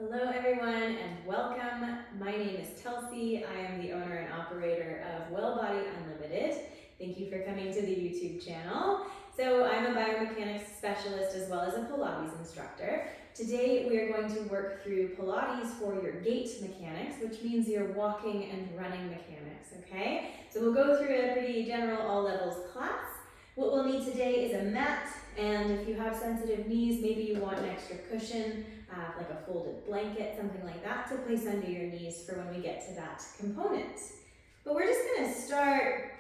Hello everyone and welcome. My name is Kelsey. I am the owner and operator of Well Body Unlimited. Thank you for coming to the YouTube channel. So I'm a biomechanics specialist as well as a Pilates instructor. Today we are going to work through Pilates for your gait mechanics, which means your walking and running mechanics, okay? So we'll go through a pretty general all levels class. What we'll need today is a mat, and if you have sensitive knees, maybe you want an extra cushion, like a folded blanket, something like that, to place under your knees for when we get to that component. But we're just gonna start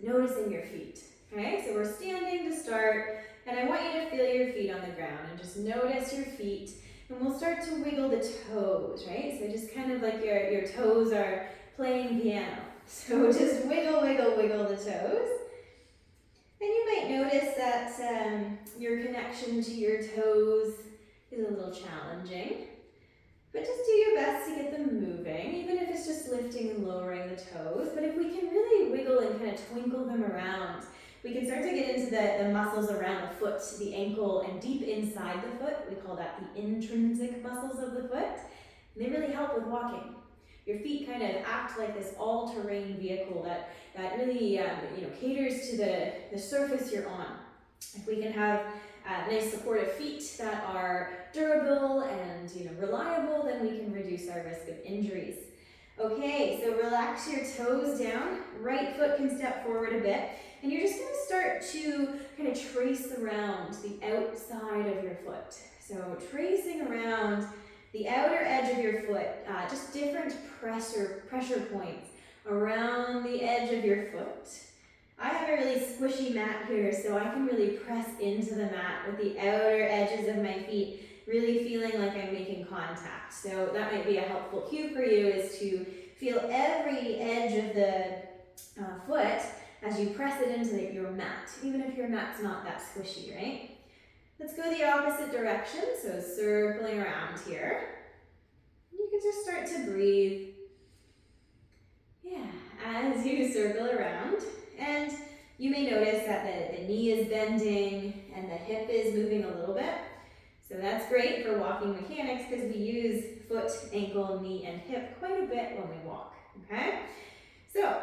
noticing your feet, okay? So we're standing to start, and I want you to feel your feet on the ground and just notice your feet, and we'll start to wiggle the toes, right? So just kind of like your toes are playing piano. So just wiggle, wiggle, wiggle the toes. And you might notice that your connection to your toes is a little challenging, but just do your best to get them moving, even if it's just lifting and lowering the toes. But if we can really wiggle and kind of twinkle them around, we can start to get into the muscles around the foot, the ankle, and deep inside the foot. We call that the intrinsic muscles of the foot, and they really help with walking. Your feet kind of act like this all-terrain vehicle that really caters to the surface you're on. If we can have nice supportive feet that are durable and reliable, then we can reduce our risk of injuries. Okay, so relax your toes down. Right foot can step forward a bit, and you're just going to start to kind of trace around the outside of your foot. So tracing around the outer edge of your foot, just different pressure points around the edge of your foot. I have a really squishy mat here, so I can really press into the mat with the outer edges of my feet, really feeling like I'm making contact. So that might be a helpful cue for you, is to feel every edge of the foot as you press it into your mat, even if your mat's not that squishy, right? Let's go the opposite direction, so circling around here. You can just start to breathe. Yeah, as you circle around. And you may notice that the knee is bending and the hip is moving a little bit. So that's great for walking mechanics because we use foot, ankle, knee, and hip quite a bit when we walk, okay? So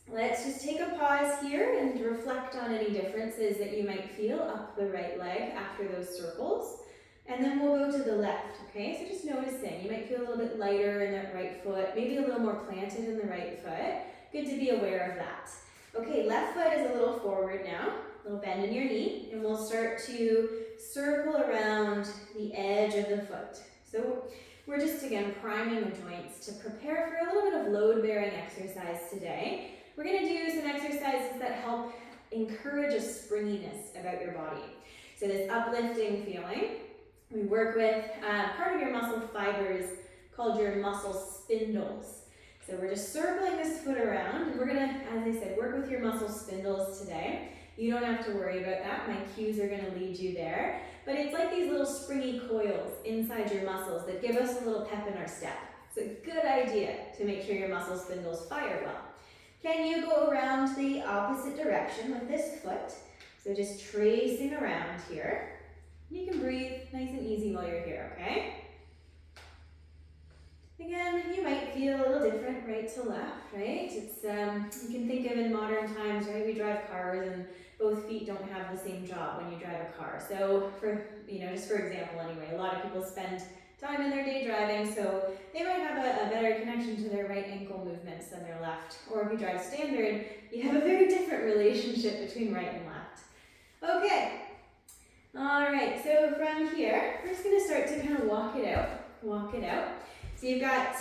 let's just take a pause here and reflect on any differences that you might feel up the right leg after those circles. And then we'll go to the left, okay? So just noticing, you might feel a little bit lighter in that right foot, maybe a little more planted in the right foot. Good to be aware of that. Okay, left foot is a little forward now, a little bend in your knee, and we'll start to circle around the edge of the foot. So we're just, again, priming the joints to prepare for a little bit of load-bearing exercise today. We're gonna do some exercises that help encourage a springiness about your body. So this uplifting feeling, we work with part of your muscle fibers called your muscle spindles. So we're just circling this foot around, and we're gonna, as I said, work with your muscle spindles today. You don't have to worry about that. My cues are gonna lead you there. But it's like these little springy coils inside your muscles that give us a little pep in our step. It's a good idea to make sure your muscle spindles fire well. Can you go around the opposite direction with this foot? So just tracing around here. You can breathe nice and easy while you're here, okay? Again, you might feel a little different right to left, right? It's you can think of in modern times, right? We drive cars and both feet don't have the same job when you drive a car. So for, just for example anyway, a lot of people spend time in their day driving, so they might have a better connection to their right ankle movements than their left. Or if you drive standard, you have a very different relationship between right and left. Okay. All right, so from here, we're just gonna start to kind of walk it out. So you've got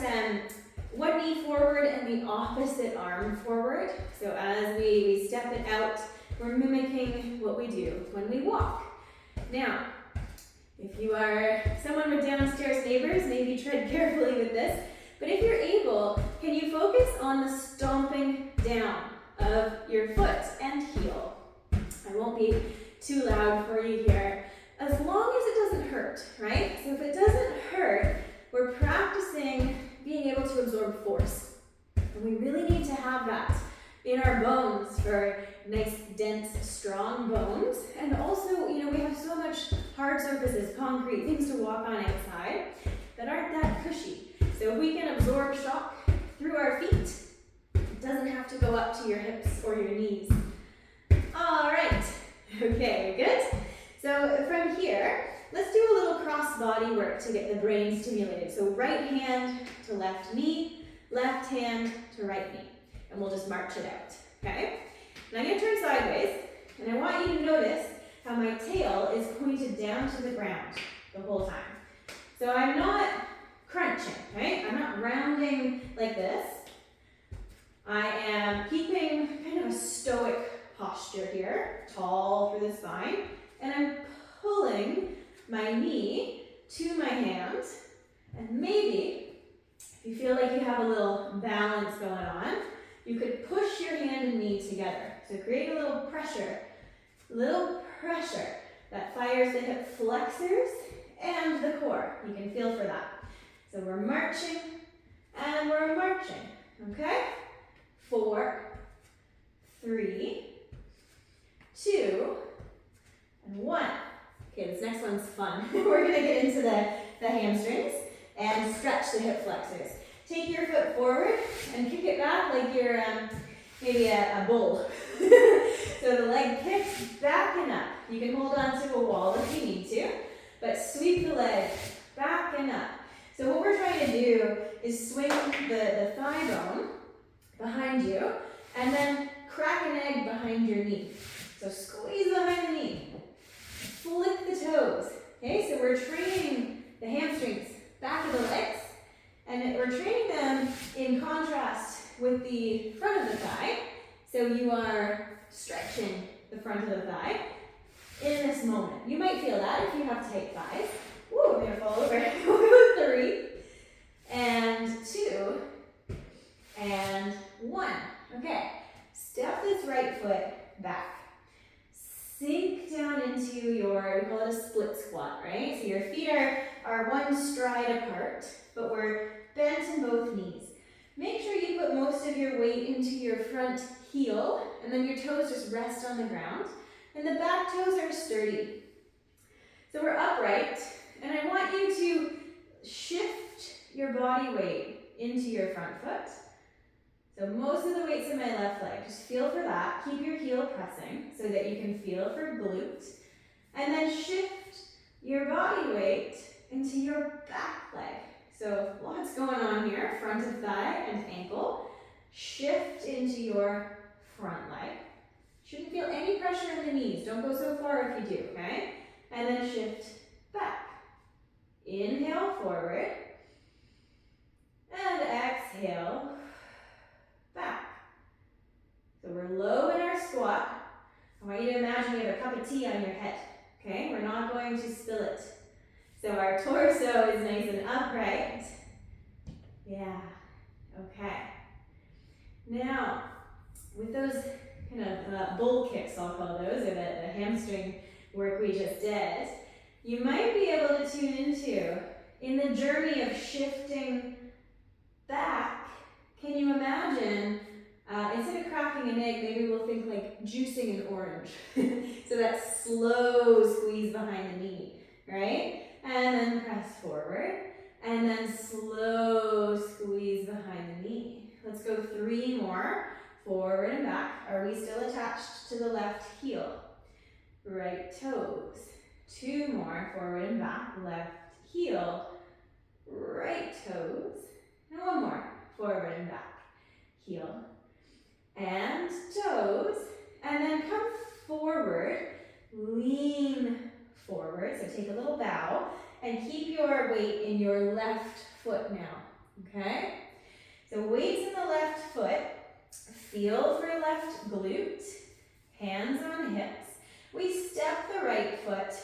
one knee forward and the opposite arm forward. So as we step it out, we're mimicking what we do when we walk. Now, if you are someone with downstairs neighbors, maybe tread carefully with this, but if you're able, can you focus on the stomping down of your foot and heel? I won't be too loud for you here, as long as it doesn't hurt, right? So if it doesn't hurt, we're practicing being able to absorb force. And we really need to have that in our bones for nice, dense, strong bones. And also, we have so much hard surfaces, concrete, things to walk on outside. that aren't that cushy. So if we can absorb shock through our feet, it doesn't have to go up to your hips or your knees. All right, okay, good. So from here, let's do a little cross body work to get the brain stimulated. So right hand to left knee, left hand to right knee. And we'll just march it out, okay? And I'm gonna turn sideways, and I want you to notice how my tail is pointed down to the ground the whole time. So I'm not crunching, right? I'm not rounding like this. I am keeping kind of a stoic posture here, tall through the spine, and I'm pulling my knee to my hand, and maybe if you feel like you have a little balance going on, you could push your hand and knee together. So create a little pressure that fires the hip flexors and the core. You can feel for that. So we're marching and we're marching, okay? 4, 3, 2, and 1. Okay, this next one's fun. We're gonna get into the hamstrings and stretch the hip flexors. Take your foot forward and kick it back like you're maybe a bull. So the leg kicks back and up. You can hold on to a wall if you need to, but sweep the leg back and up. So what we're trying to do is swing the thigh bone behind you and then crack an egg behind your knee. So squeeze behind the knee. Flick the toes. Okay, so we're training the hamstrings, back of the legs, and we're training them in contrast with the front of the thigh. So you are stretching the front of the thigh in this moment. You might feel that if you have tight thighs. Woo, I'm gonna fall over. 3, and 2, and 1. Okay, step this right foot back. Sink down into your, we call it a split squat, right? So your feet are one stride apart, but we're bent in both knees. Make sure you put most of your weight into your front heel, and then your toes just rest on the ground, and the back toes are sturdy. So we're upright, and I want you to shift your body weight into your front foot. So most of the weight's in my left leg. Just feel for that. Keep your heel pressing so that you can feel for glute. And then shift your body weight into your back leg. So lots going on here. Front of thigh and ankle. Shift into your front leg. Shouldn't feel any pressure in the knees. Don't go so far if you do, okay? And then shift back. Inhale forward. And exhale back. So we're low in our squat. I want you to imagine you have a cup of tea on your head. Okay, we're not going to spill it. So our torso is nice and upright. Yeah, okay. Now, with those kind of bull kicks, I'll call those, or the hamstring work we just did, you might be able to tune into, in the journey of shifting back, can you imagine, instead of cracking an egg, maybe we'll think like juicing an orange. So that slow squeeze behind the knee, right? And then press forward, and then slow squeeze behind the knee. Let's go 3 more, forward and back. Are we still attached to the left heel? Right toes. 2 more, forward and back, left heel, right toes. And 1 more, forward and back, heel, and toes. And then come forward, lean forward, so take a little bow, and keep your weight in your left foot now, okay? So weight's in the left foot, feel for left glute, hands on hips. We step the right foot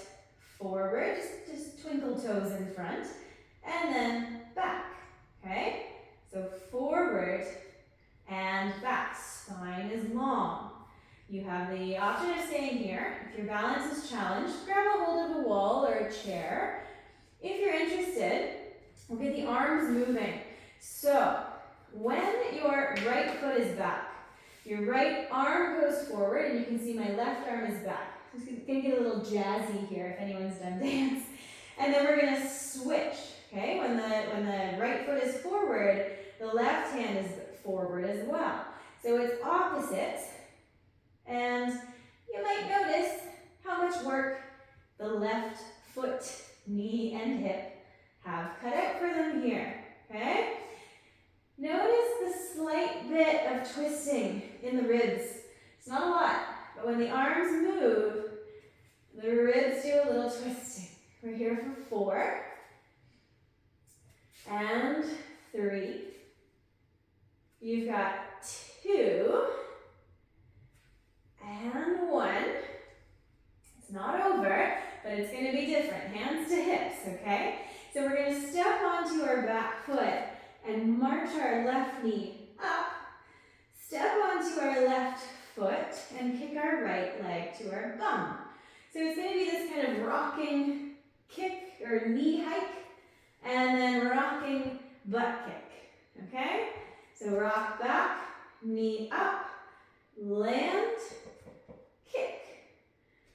forward, just twinkle toes in front, and then back, okay? So forward and back, spine is long. You have the option of staying here. If your balance is challenged, grab a hold of a wall or a chair. If you're interested, we'll get the arms moving. So when your right foot is back, your right arm goes forward, and you can see my left arm is back. It's gonna get a little jazzy here if anyone's done dance. And then we're gonna switch, okay? When the knee and hip have cut out for them here, okay? Notice the slight bit of twisting in the ribs. It's not a lot, but when the arms move, the ribs do a little twisting. We're here for 4 and 3. You've got 2 and 1. It's not over, but it's going to be different. Hands to hips, okay? So we're going to step onto our back foot and march our left knee up. Step onto our left foot and kick our right leg to our bum. So it's going to be this kind of rocking kick or knee hike and then rocking butt kick, okay? So rock back, knee up, land, kick.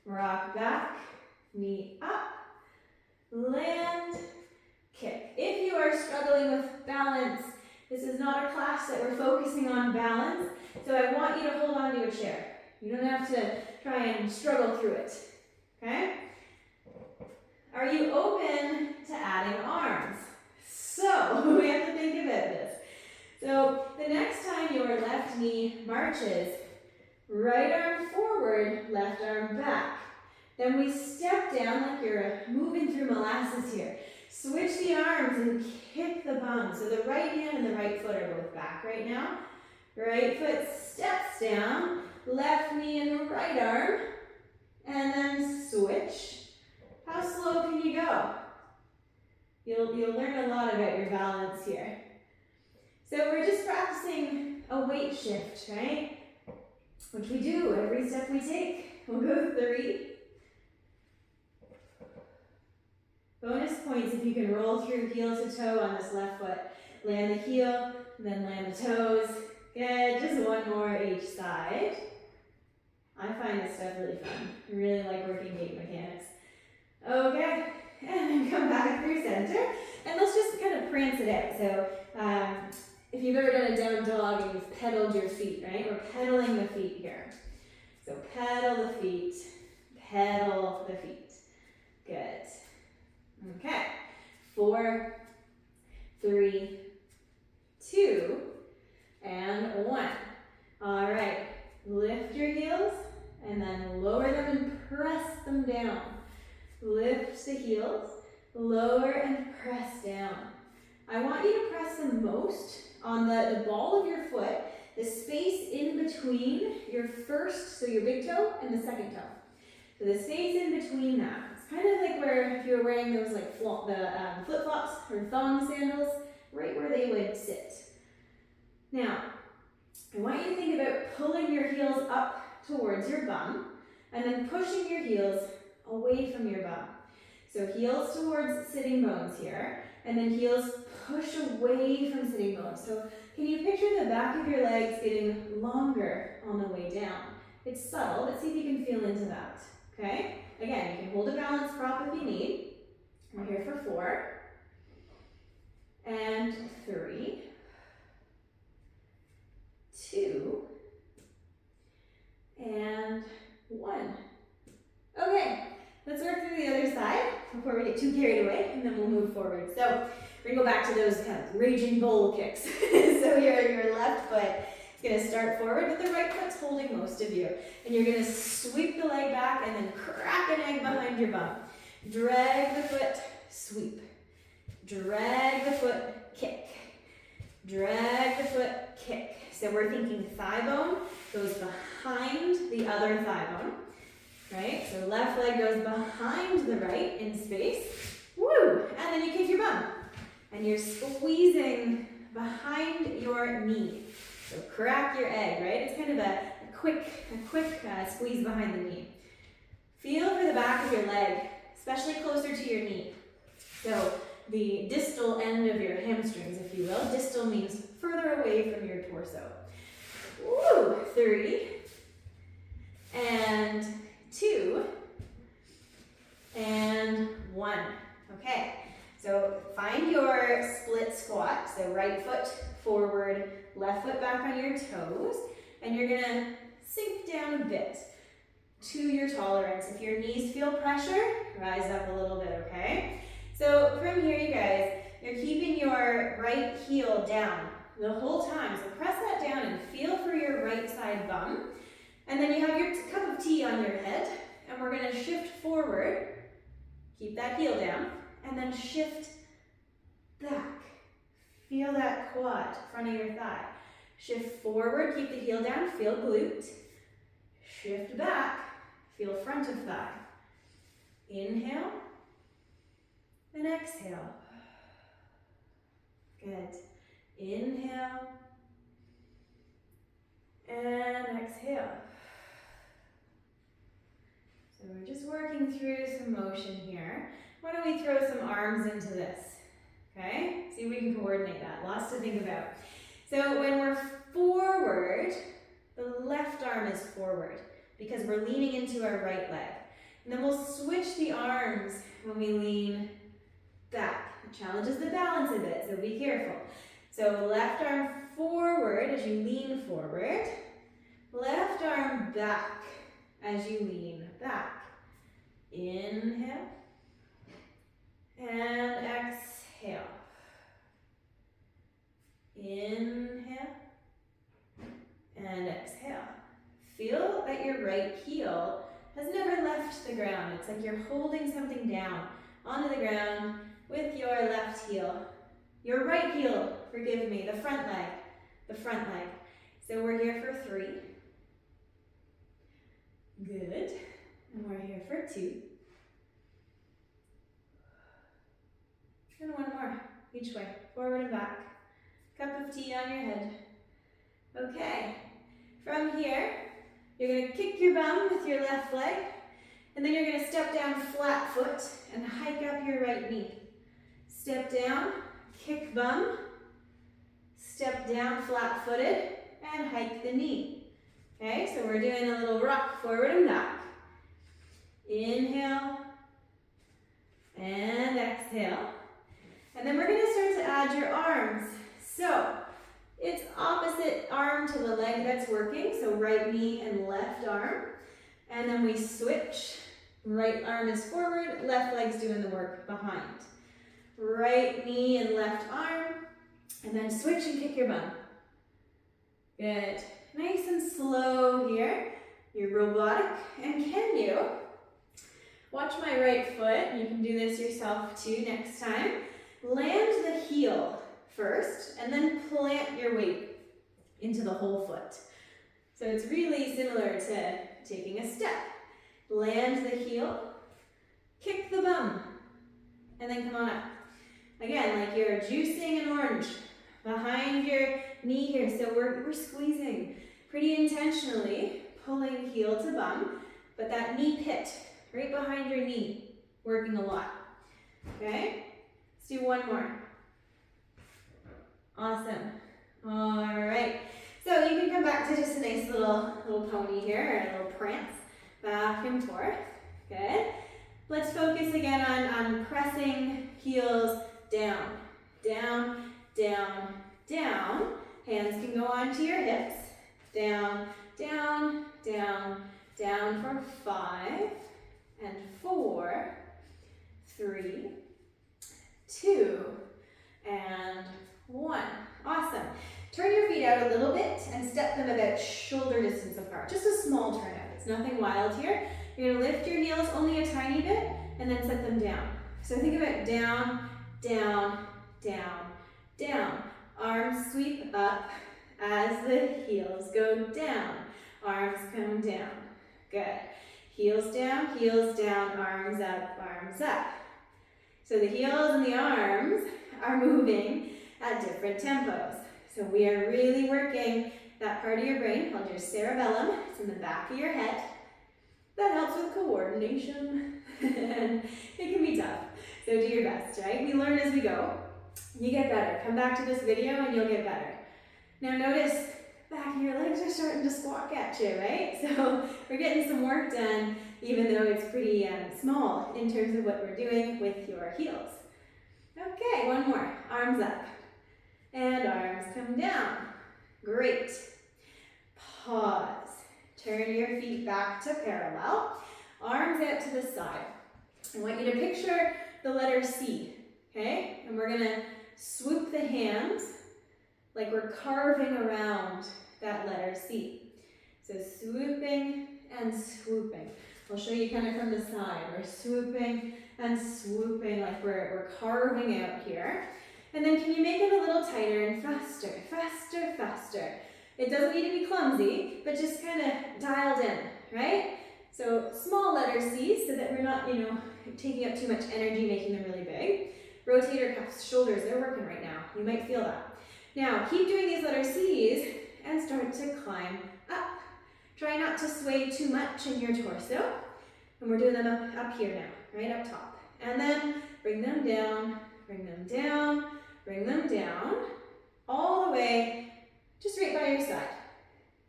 Rock back, knee up, land, kick. If you are struggling with balance, this is not a class that we're focusing on balance, so I want you to hold on to a chair. You don't have to try and struggle through it, okay? Are you open to adding arms? So, we have to think about this. So, the next time your left knee marches, right arm forward, left arm back. Then we step down like you're moving through molasses here. Switch the arms and kick the bum. So the right hand and the right foot are both back right now. Right foot steps down, left knee and right arm, and then switch. How slow can you go? You'll learn a lot about your balance here. So we're just practicing a weight shift, right? Which we do every step we take. We'll go 3. Bonus points if you can roll through heel to toe on this left foot. Land the heel, and then land the toes. Good, just 1 more each side. I find this stuff really fun. I really like working gait mechanics. Okay, and then come back through center. And let's just kind of prance it out. So if you've ever done a down dog and you've pedaled your feet, right? We're pedaling the feet here. So pedal the feet, pedal the feet. Good. Okay, 4, 3, 2, and 1. All right, lift your heels and then lower them and press them down. Lift the heels, lower and press down. I want you to press them most on the ball of your foot, the space in between your first, so your big toe, and the second toe. So the space in between that. It's kind of like where if you were wearing those like flip-flops or thong sandals, right where they would sit. Now, I want you to think about pulling your heels up towards your bum and then pushing your heels away from your bum. So heels towards sitting bones here, and then heels push away from sitting bones. So can you picture the back of your legs getting longer on the way down? It's subtle, but see if you can feel into that, okay? Again, you can hold a balance prop if you need. We're here for 4, and 3, 2, and 1. Okay, let's work through the other side before we get too carried away, and then we'll move forward. So we're gonna go back to those kind of raging bull kicks. So your left foot is gonna start forward, but the right foot's holding most of you. And you're gonna sweep the leg back and then crack an egg behind your bum. Drag the foot, sweep. Drag the foot, kick. Drag the foot, kick. So we're thinking thigh bone goes behind the other thigh bone. Right? So left leg goes behind the right in space. Woo! And then you kick your bum. And you're squeezing behind your knee. So crack your egg, right? It's kind of a quick squeeze behind the knee. Feel for the back of your leg, especially closer to your knee. So the distal end of your hamstrings, if you will. Distal means further away from your torso. Woo! 3, and 2, and 1. Okay, so find your split squat. So right foot forward, left foot back on your toes, and you're gonna sink down a bit to your tolerance. If your knees feel pressure, rise up a little bit, okay? So your right heel down the whole time. So press that down and feel for your right side bum. And then you have your cup of tea on your head, and we're gonna shift forward. Keep that heel down, and then shift back. Feel that quad, front of your thigh. Shift forward, keep the heel down, feel glute. Shift back, feel front of thigh. Inhale, and exhale. Good. Inhale, and exhale. So we're just working through some motion here. Why don't we throw some arms into this? Okay, see if we can coordinate that. Lots to think about. So when we're forward, the left arm is forward because we're leaning into our right leg. And then we'll switch the arms when we lean back. It challenges the balance a bit, so be careful. So left arm forward as you lean forward. Left arm back as you lean back. Inhale and exhale. Inhale and exhale. Feel that your right heel has never left the ground. It's like you're holding something down onto the ground with your left heel. Your right heel, forgive me, the front leg. The front leg. So we're here for 3. Good. And we're here for 2. And one more, each way, forward and back. Cup of tea on your head. Okay, from here, you're gonna kick your bum with your left leg, and then you're gonna step down flat foot and hike up your right knee. Step down, kick bum, step down flat footed, and hike the knee. Okay, so we're doing a little rock forward and back. Inhale, and exhale. And then we're gonna start to add your arms. So, it's opposite arm to the leg that's working, so right knee and left arm. And then we switch. Right arm is forward, left leg's doing the work behind. Right knee and left arm, and then switch and kick your bum. Good. Nice and slow here. You're robotic. And can you watch my right foot? You can do this yourself too next time. Land the heel first, and then plant your weight into the whole foot. So it's really similar to taking a step. Land the heel, kick the bum, and then come on up. Again, like you're juicing an orange behind your knee here. So we're squeezing pretty intentionally, pulling heel to bum, but that knee pit right behind your knee, working a lot. Okay? Let's do one more. Awesome. All right. So you can come back to just a nice little pony here, or a little prance, back and forth. Good. Let's focus again on pressing heels down, down, down, down. Hands can go onto your hips. Down, down, down, down for 5 and 4, 3, 2, and 1. Awesome. Turn your feet out a little bit and step them about shoulder distance apart. Just a small turn out. It's nothing wild here. You're going to lift your heels only a tiny bit and then set them down. So think about down, down, down, down. Arms sweep up as the heels go down. Arms come down. Good. Heels down, arms up, arms up. So the heels and the arms are moving at different tempos. So we are really working that part of your brain called your cerebellum. It's in the back of your head. That helps with coordination. And it can be tough. So do your best, right? We learn as we go. You get better. Come back to this video and you'll get better. Now notice back of your legs are starting to squawk at you, right? So we're getting some work done, even though it's pretty small in terms of what we're doing with your heels. Okay, one more. Arms up. And arms come down. Great. Pause. Turn your feet back to parallel. Arms out to the side. I want you to picture the letter C, okay? And we're gonna swoop the hands like we're carving around that letter C. So swooping and swooping. I'll show you kind of from the side. We're swooping and swooping like we're carving out here. And then can you make it a little tighter and faster, faster, faster. It doesn't need to be clumsy, but just kind of dialed in, right? So small letter C's so that we're not, taking up too much energy, making them really big. Rotator cuffs, shoulders, they're working right now. You might feel that. Now, keep doing these letter C's and start to climb up. Try not to sway too much in your torso. And we're doing them up here now, right up top. And then bring them down, bring them down, bring them down, all the way just right by your side.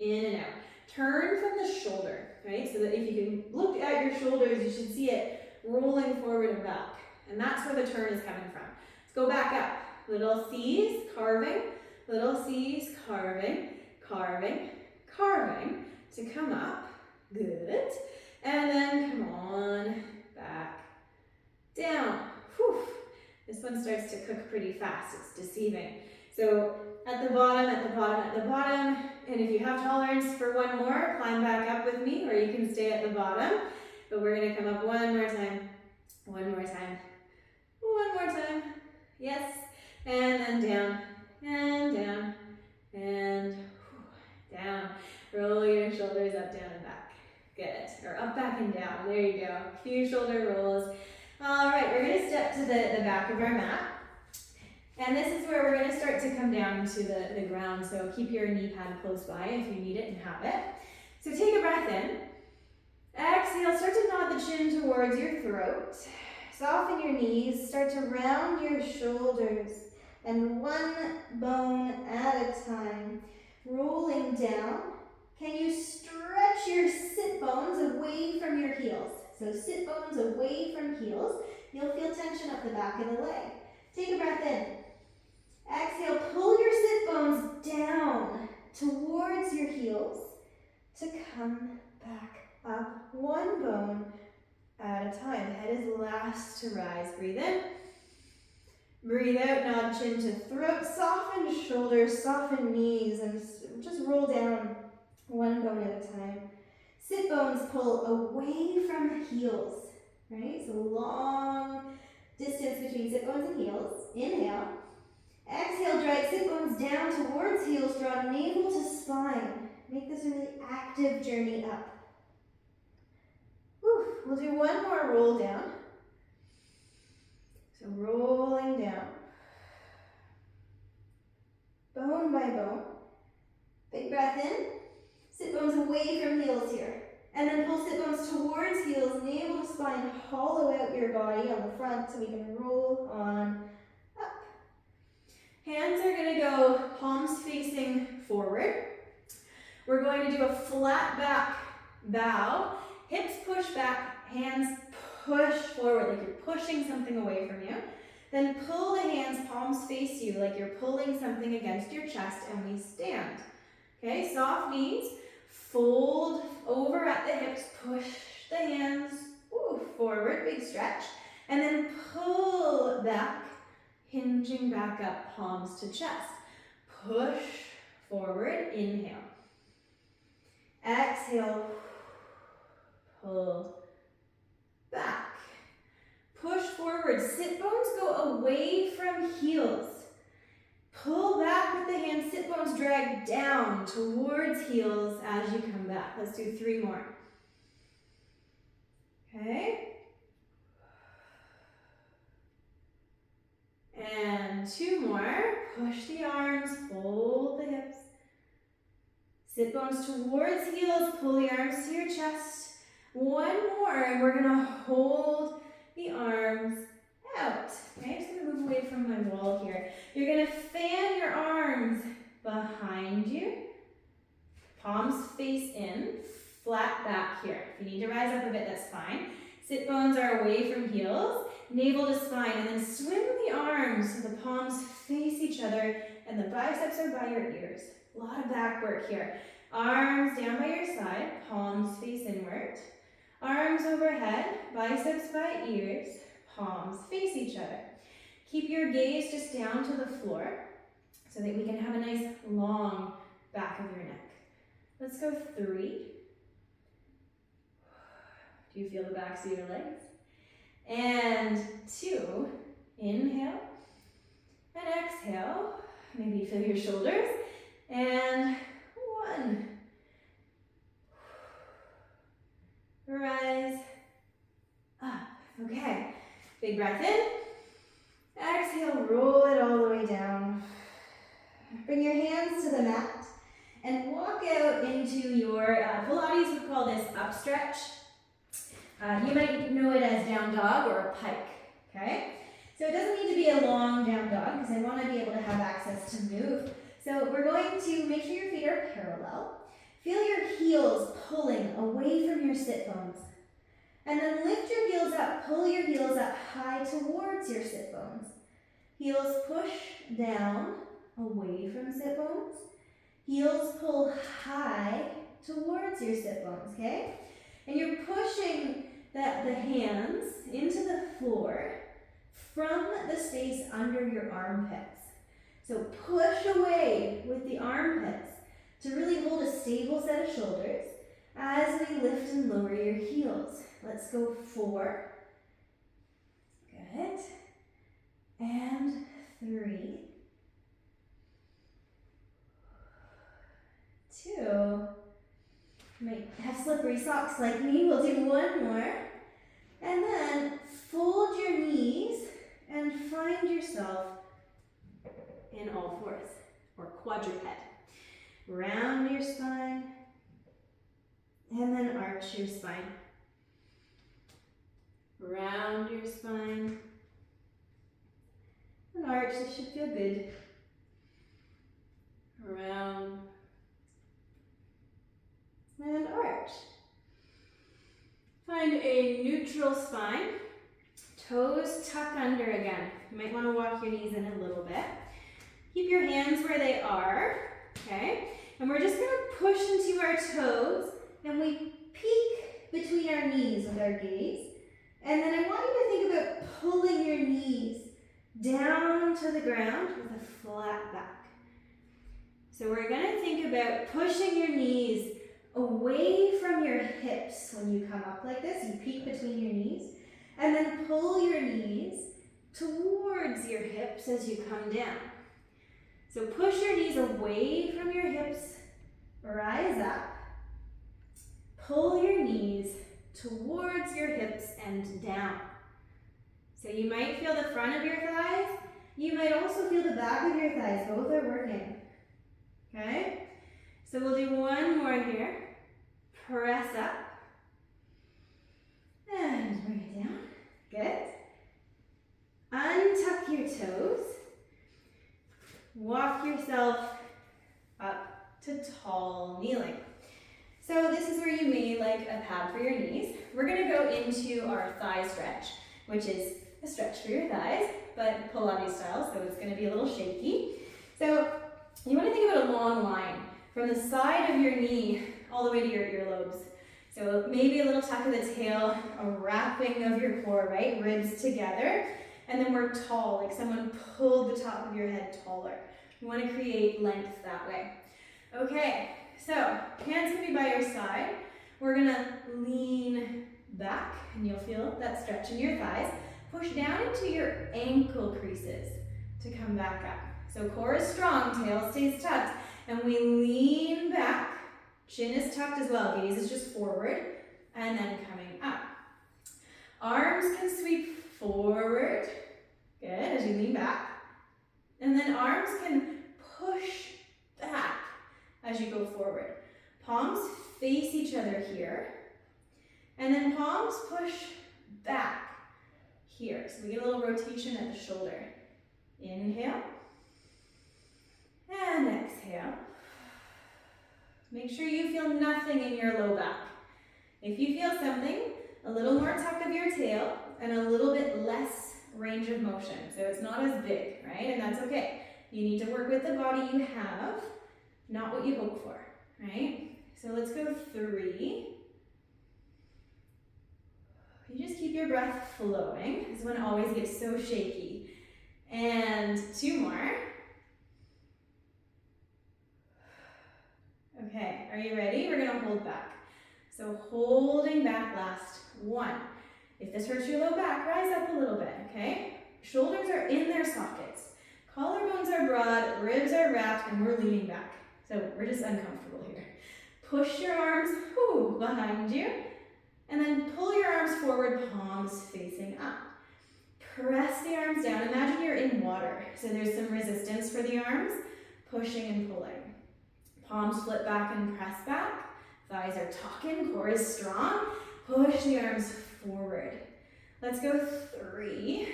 In and out. Turn from the shoulder, right? So that if you can look at your shoulders, you should see it rolling forward and back. And that's where the turn is coming from. Let's go back up. Little C's, carving. Little C's, carving, carving, carving to come up. Good. And then come on, back, down. Whew. This one starts to cook pretty fast. It's deceiving. So at the bottom, at the bottom, at the bottom. And if you have tolerance for one more, climb back up with me, or you can stay at the bottom. But we're going to come up one more time, one more time, one more time. Yes. And then down, and down, and down. Roll your shoulders up, down, and back. Good. Or up, back, and down. There you go. A few shoulder rolls. All right, we're going to step to the back of our mat. And this is where we're going to start to come down to the ground. So keep your knee pad close by if you need it and have it. So take a breath in. Exhale, start to nod the chin towards your throat. Soften your knees. Start to round your shoulders. And one bone at a time. Rolling down. Can you stretch your sit bones away from your heels? So sit bones away from heels. You'll feel tension up the back of the leg. Take a breath in. Exhale, pull your sit bones down towards your heels to come back up one bone at a time. Head is last to rise. Breathe in. Breathe out, nod chin to throat, soften shoulders, soften knees, and just roll down one bone at a time. Sit bones pull away from heels, right? So long distance between sit bones and heels. Inhale. Exhale, drag sit bones down towards heels, draw navel to spine. Make this a really active journey up. Whew. We'll do one more roll down. So rolling down, bone by bone. Big breath in, sit bones away from heels here. And then pull sit bones towards heels, navel to spine, hollow out your body on the front so we can roll on up. Hands are going to go palms facing forward. We're going to do a flat back bow, hips push back, hands push forward like you're pushing something away from you. Then pull the hands, palms face you like you're pulling something against your chest, and we stand. Okay, soft knees, fold over at the hips, push the hands forward, big stretch, and then pull back, hinging back up, palms to chest. Push forward, inhale. Exhale, pull back. Push forward, sit bones go away from heels. Pull back with the hands, sit bones drag down towards heels as you come back. Let's do 3 more. Okay. And 2 more. Push the arms, fold the hips. Sit bones towards heels, pull the arms to your chest. 1 more, and we're gonna hold the arms out. Okay, I'm just gonna move away from my wall here. You're gonna fan your arms behind you. Palms face in, flat back here. If you need to rise up a bit, that's fine. Sit bones are away from heels, navel to spine, and then swim the arms so the palms face each other and the biceps are by your ears. A lot of back work here. Arms down by your side, palms face inward. Arms overhead, biceps by ears, palms face each other. Keep your gaze just down to the floor so that we can have a nice long back of your neck. Let's go 3. Do you feel the backs of your legs? And 2, inhale, and exhale. Maybe feel your shoulders. And 1. Rise up. Okay. Big breath in. Exhale, roll it all the way down. Bring your hands to the mat and walk out into your Pilates. We call this up stretch. You might know it as down dog or a pike. Okay? So it doesn't need to be a long down dog because I want to be able to have access to move. So we're going to make sure your feet are parallel. Feel your heels pulling away from your sit bones. And then lift your heels up, pull your heels up high towards your sit bones. Heels push down, away from sit bones. Heels pull high towards your sit bones, okay? And you're pushing the hands into the floor from the space under your armpits. So push away with the armpits to really hold a stable set of shoulders as we lift and lower your heels. Let's go 4. Good. And 3. 2. You might have slippery socks like me. We'll do 1 more. And then fold your knees and find yourself in all fours or quadruped. Round your spine and then arch your spine. Round your spine and arch. This should feel good. Round and arch. Find a neutral spine. Toes tuck under again. You might want to walk your knees in a little bit. Keep your hands where they are, okay? And we're just going to push into our toes and we peek between our knees with our gaze. And then I want you to think about pulling your knees down to the ground with a flat back. So we're going to think about pushing your knees away from your hips when you come up like this. You peek between your knees. And then pull your knees towards your hips as you come down. So push your knees away from your hips, rise up. Pull your knees towards your hips and down. So you might feel the front of your thighs. You might also feel the back of your thighs. Both are working. Okay? So we'll do 1 more here. Press up. And bring it down. Good. Untuck your toes. Walk yourself up to tall kneeling. So this is where you may like a pad for your knees. We're going to go into our thigh stretch, which is a stretch for your thighs, but Pilates style, so it's going to be a little shaky. So you want to think about a long line from the side of your knee all the way to your earlobes. So maybe a little tuck of the tail, a wrapping of your core, right? Ribs together. And then we're tall, like someone pulled the top of your head taller. You want to create length that way. Okay, so hands can be by your side. We're going to lean back, and you'll feel that stretch in your thighs. Push down into your ankle creases to come back up. So core is strong, tail stays tucked, and we lean back. Chin is tucked as well, gaze is just forward, and then coming up. Arms can sweep forward, good, as you lean back. And then arms can push back as you go forward. Palms face each other here. And then palms push back here. So we get a little rotation at the shoulder. Inhale. And exhale. Make sure you feel nothing in your low back. If you feel something, a little more tuck of your tail and a little bit less range of motion. So it's not as big, right? And that's okay. You need to work with the body you have, not what you hope for, right? So let's go 3. You just keep your breath flowing. This one always gets so shaky. hold back. So holding back last 1. If this hurts your low back, rise up a little bit, okay? Shoulders are in their sockets. Collarbones are broad, ribs are wrapped, and we're leaning back. So we're just uncomfortable here. Push your arms behind you, and then pull your arms forward, palms facing up. Press the arms down. Imagine you're in water. So there's some resistance for the arms, pushing and pulling. Palms flip back and press back. Thighs are tucking, core is strong. Push the arms forward. Let's go 3.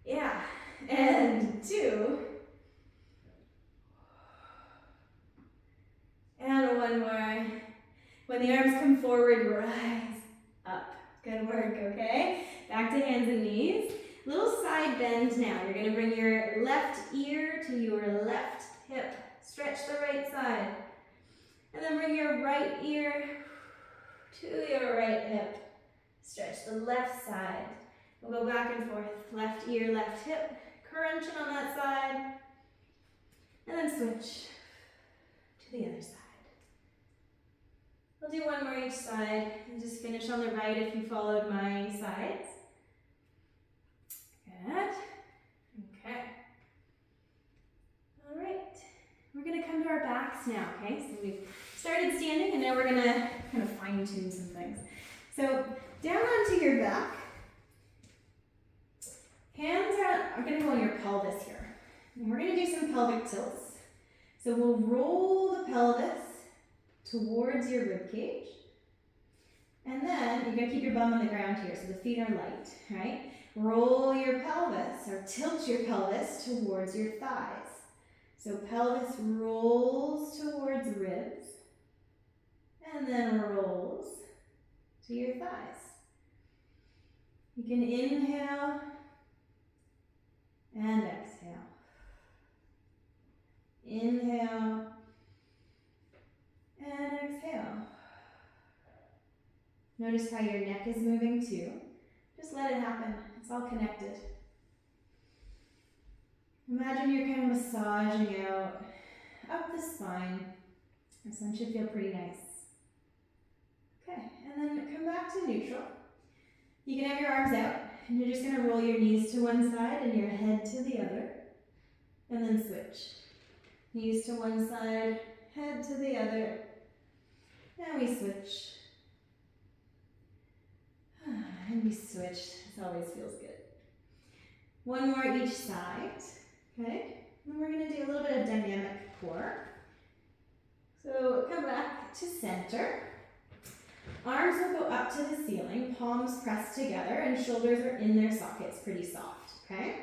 Yeah, and 2. And 1 more. When the arms come forward, rise up. Good work, okay? Back to hands and knees. Little side bend now. You're gonna bring your left ear to your left hip. Stretch the right side. And then bring your right ear to your right hip. Stretch the left side. We'll go back and forth. Left ear, left hip. Crunching on that side. And then switch to the other side. We'll do 1 more each side and just finish on the right if you followed my sides. Good. Okay. All right. We're going to come to our backs now, okay? So we've started standing and now we're going to kind of fine tune some things. So down onto your back. Hands are going to go on your pelvis here. And we're going to do some pelvic tilts. So we'll roll the pelvis towards your rib cage. And then you're going to keep your bum on the ground here so the feet are light, right? Roll your pelvis or tilt your pelvis towards your thighs. So pelvis rolls towards ribs and then rolls to your thighs. You can inhale and exhale. Inhale and exhale. Notice how your neck is moving too. Just let it happen. It's all connected. Imagine you're kind of massaging out up the spine. This one should feel pretty nice. Okay, and then come back to neutral. You can have your arms out, and you're just going to roll your knees to one side and your head to the other, and then switch. Knees to one side, head to the other, and we switch. And we switch. This always feels good. 1 more each side. Okay, and we're going to do a little bit of dynamic core. So come back to center. Arms will go up to the ceiling, palms pressed together, and shoulders are in their sockets, pretty soft, okay?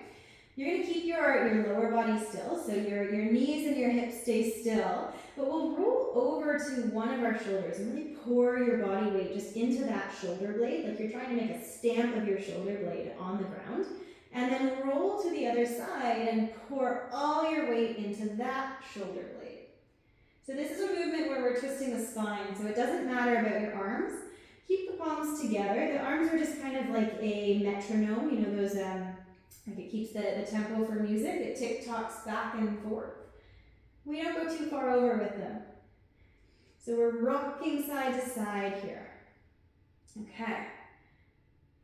You're going to keep your lower body still, so your knees and your hips stay still, but we'll roll over to one of our shoulders and really pour your body weight just into that shoulder blade, like you're trying to make a stamp of your shoulder blade on the ground. And then roll to the other side and pour all your weight into that shoulder blade. So this is a movement where we're twisting the spine, so it doesn't matter about your arms. Keep the palms together. The arms are just kind of like a metronome, you know, those, like it keeps the tempo for music. It tick-tocks back and forth. We don't go too far over with them. So we're rocking side to side here. Okay.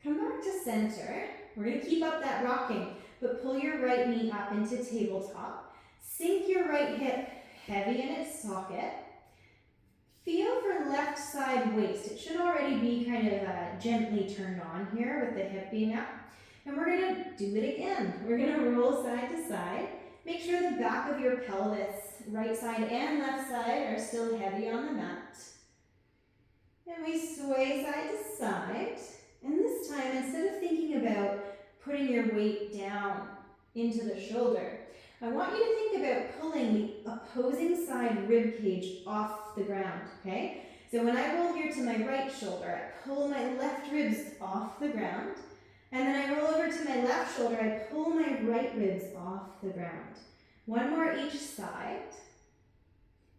Come back to center. We're going to keep up that rocking, but pull your right knee up into tabletop. Sink your right hip heavy in its socket. Feel for left side waist. It should already be kind of gently turned on here with the hip being up. And we're going to do it again. We're going to roll side to side. Make sure the back of your pelvis, right side and left side, are still heavy on the mat. And we sway side to side. And this time, instead of thinking about putting your weight down into the shoulder, I want you to think about pulling the opposing side rib cage off the ground, okay? So when I roll here to my right shoulder, I pull my left ribs off the ground, and then I roll over to my left shoulder, I pull my right ribs off the ground. 1 more each side.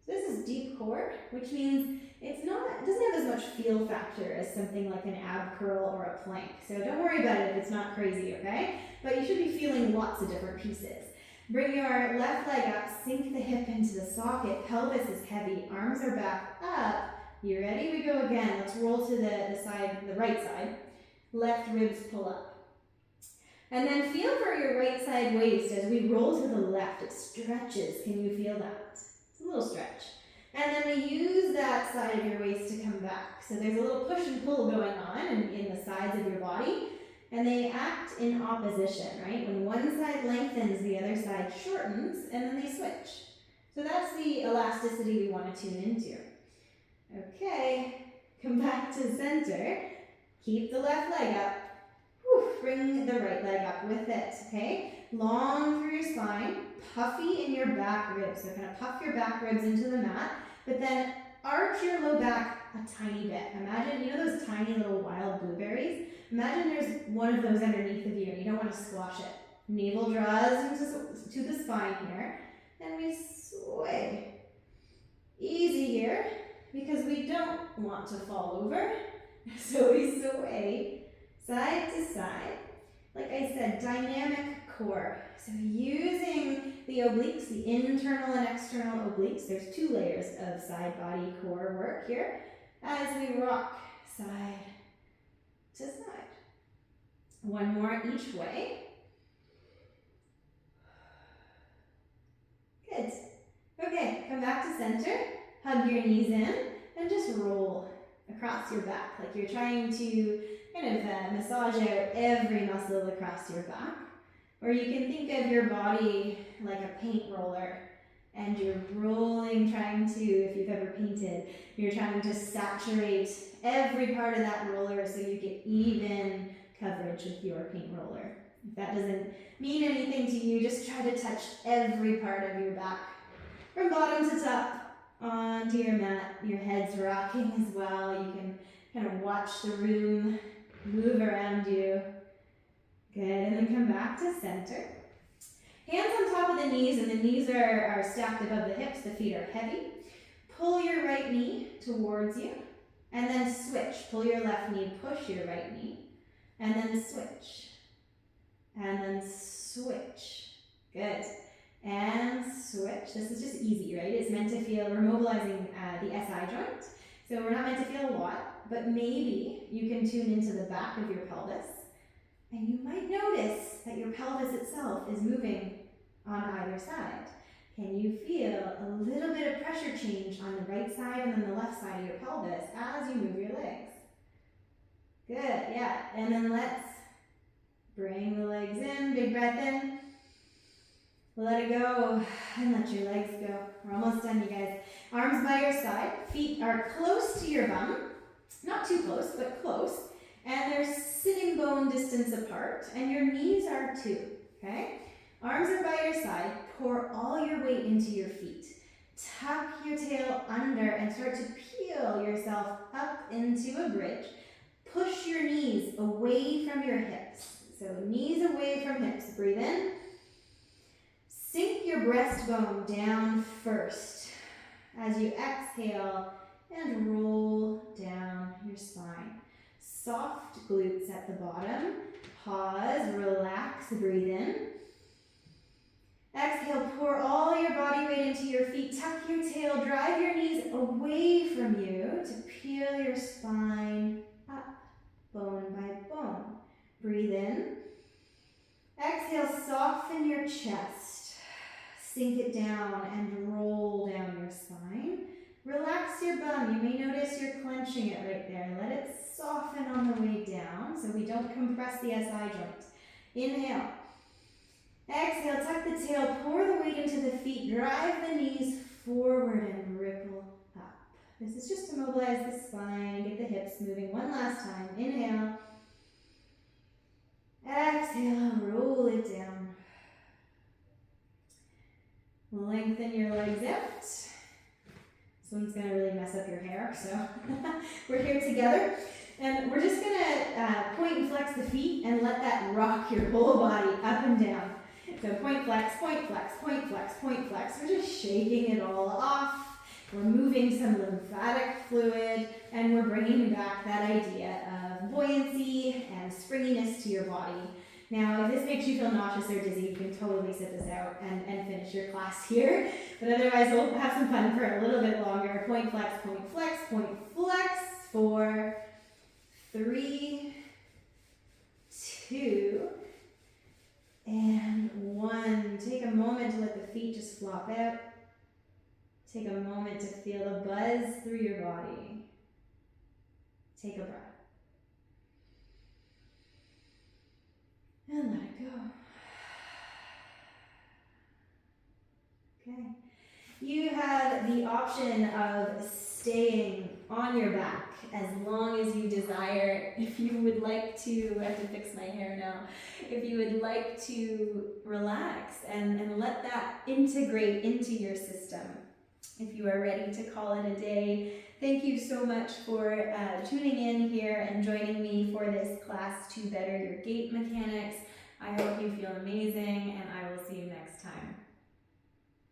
So this is deep core, which means it doesn't have as much feel factor as something like an ab curl or a plank. So don't worry about it if it's not crazy, okay? But you should be feeling lots of different pieces. Bring your left leg up, sink the hip into the socket, pelvis is heavy, arms are back up. You ready? We go again. Let's roll to the side, the right side. Left ribs pull up. And then feel for your right side waist as we roll to the left. It stretches. Can you feel that? It's a little stretch. And then we use that side of your waist to come back. So there's a little push and pull going on in the sides of your body. And they act in opposition, right? When one side lengthens, the other side shortens, and then they switch. So that's the elasticity we want to tune into. Okay, come back to center. Keep the left leg up. Whew, bring the right leg up with it, okay? Long through your spine, puffy in your back ribs. So kind of puff your back ribs into the mat, but then arch your low back a tiny bit. Imagine, you know those tiny little wild blueberries? Imagine there's one of those underneath of you and you don't want to squash it. Navel draws to the spine here, and we sway. Easy here, because we don't want to fall over. So we sway side to side. Like I said, dynamic core. So using the obliques, the internal and external obliques, there's 2 layers of side body core work here as we rock side to side. One more each way. Good. Okay, come back to center. Hug your knees in and just roll across your back like you're trying to kind of massage out every muscle across your back. Or you can think of your body like a paint roller and you're rolling, trying to, if you've ever painted, you're trying to saturate every part of that roller so you get even coverage with your paint roller. If that doesn't mean anything to you, just try to touch every part of your back from bottom to top onto your mat. Your head's rocking as well. You can kind of watch the room move around you. Good, and then come back to center. Hands on top of the knees, and the knees are stacked above the hips. The feet are heavy. Pull your right knee towards you, and then switch. Pull your left knee, push your right knee, and then switch. And then switch. Good. And switch. This is just easy, right? It's meant to feel, we're mobilizing the SI joint. So we're not meant to feel a lot, but maybe you can tune into the back of your pelvis. And you might notice that your pelvis itself is moving on either side. Can you feel a little bit of pressure change on the right side and then the left side of your pelvis as you move your legs? Good, yeah. And then let's bring the legs in, big breath in. Let it go and let your legs go. We're almost done, you guys. Arms by your side, feet are close to your bum. Not too close, but close. And they're sitting bone distance apart, and your knees are too, okay? Arms are by your side, pour all your weight into your feet. Tuck your tail under and start to peel yourself up into a bridge. Push your knees away from your hips. So knees away from hips, breathe in. Sink your breastbone down first as you exhale and roll down your spine. Soft glutes at the bottom. Pause, relax, breathe in. Exhale, pour all your body weight into your feet. Tuck your tail, drive your knees away from you to peel your spine up, bone by bone. Breathe in. Exhale, soften your chest. Sink it down and roll down your spine. Relax your bum. You may notice you're clenching it right there. Let it soften on the way down so we don't compress the SI joint. Inhale. Exhale, tuck the tail, pour the weight into the feet, drive the knees forward and ripple up. This is just to mobilize the spine, get the hips moving. One last time. Inhale. Exhale, roll it down. Lengthen your legs out. This one's going to really mess up your hair, so we're here together. And we're just going to point and flex the feet and let that rock your whole body up and down. So point, flex, point, flex, point, flex, point, flex. We're just shaking it all off. We're moving some lymphatic fluid, and we're bringing back that idea of buoyancy and springiness to your body. Now, if this makes you feel nauseous or dizzy, you can totally sit this out and finish your class here. But otherwise, we'll have some fun for a little bit longer. Point flex, point flex, point flex. 4, 3, 2, and 1. Take a moment to let the feet just flop out. Take a moment to feel the buzz through your body. Take a breath. And let it go. Okay. You have the option of staying on your back as long as you desire. If you would like to, I have to fix my hair now. If you would like to relax and let that integrate into your system. If you are ready to call it a day, thank you so much for tuning in here and joining me for this class to better your gait mechanics. I hope you feel amazing, and I will see you next time.